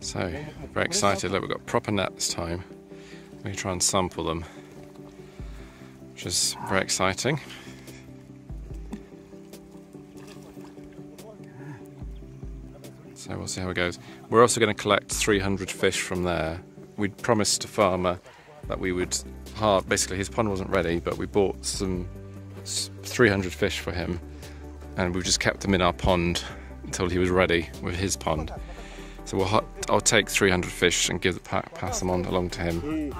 So, very excited. Look, we've got proper net this time. We're going to try and sample them, which is very exciting. So we'll see how it goes. We're also going to collect 300 fish from there. We'd promised a farmer that we would basically his pond wasn't ready, but we bought some 300 fish for him, and we've just kept them in our pond until he was ready with his pond. So I'll take 300 fish and pass them on along to him.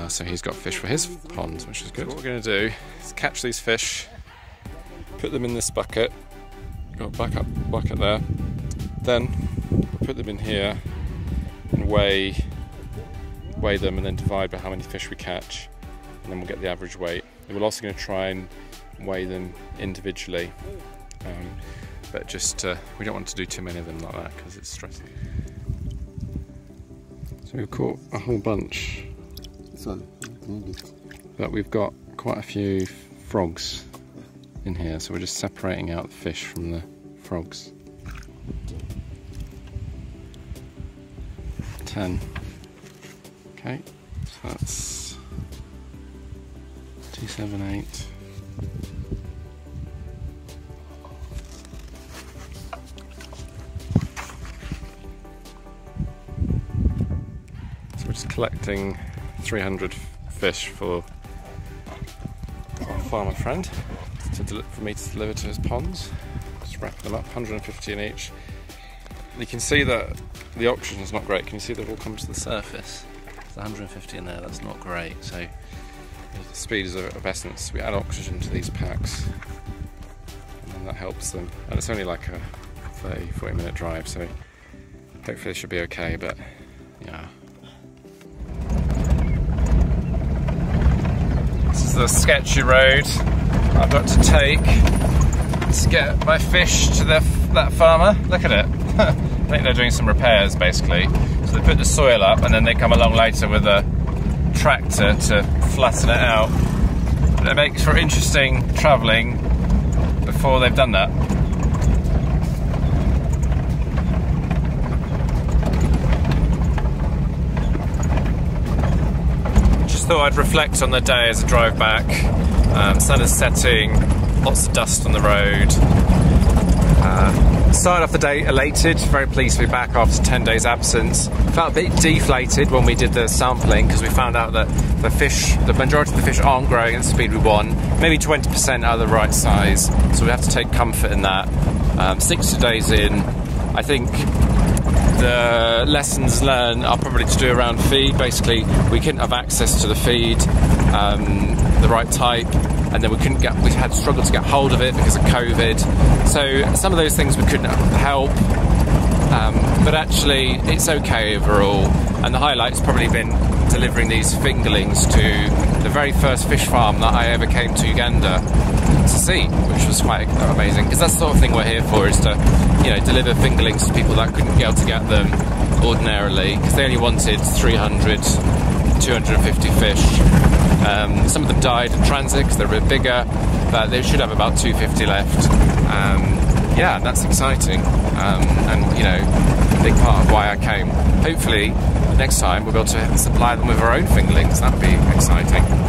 So he's got fish for his pond, which is good. So what we're going to do is catch these fish, put them in this bucket, got a backup bucket there, then we'll put them in here and weigh them and then divide by how many fish we catch, and then we'll get the average weight. We're also going to try and weigh them individually, but just we don't want to do too many of them like that because it's stressing. So we've caught a whole bunch, but we've got quite a few frogs in here, so we're just separating out the fish from the frogs. 10. Okay, so that's 2, 7, 8. So we're just collecting 300 fish for our farmer friend for me to deliver to his ponds. Just wrap them up, 150 in each. You can see that the oxygen is not great. Can you see they've all come to the surface? There's 150 in there, that's not great. So the speed is of essence. We add oxygen to these packs and then that helps them. And it's only like a 30-40 minute drive, so hopefully it should be okay, but yeah. This is the sketchy road I've got to take to get my fish to that farmer. Look at it. I think they're doing some repairs basically. So they put the soil up and then they come along later with a tractor to flatten it out. But it makes for interesting travelling before they've done that. Just thought I'd reflect on the day as I drive back. Sun is setting, lots of dust on the road. Started off the day elated, very pleased to be back after 10 days absence. Felt a bit deflated when we did the sampling because we found out that the majority of the fish aren't growing at the speed we want. Maybe 20% are the right size, so we have to take comfort in that. 60 days in, I think the lessons learned are probably to do around feed. Basically, we couldn't have access to the feed, the right type, and then we had struggled to get hold of it because of COVID. So some of those things we couldn't help, but actually it's okay overall. And the highlight's probably been delivering these fingerlings to the very first fish farm that I ever came to Uganda to see, which was quite amazing, because that's the sort of thing we're here for, is to, you know, deliver fingerlings to people that couldn't be able to get them ordinarily, because they only wanted 300, 250 fish. Some of them died in transit because they're a bit bigger, but they should have about 250 left. Yeah, that's exciting, and you know, a big part of why I came. Hopefully next time we'll be able to supply them with our own fingerlings. That would be exciting.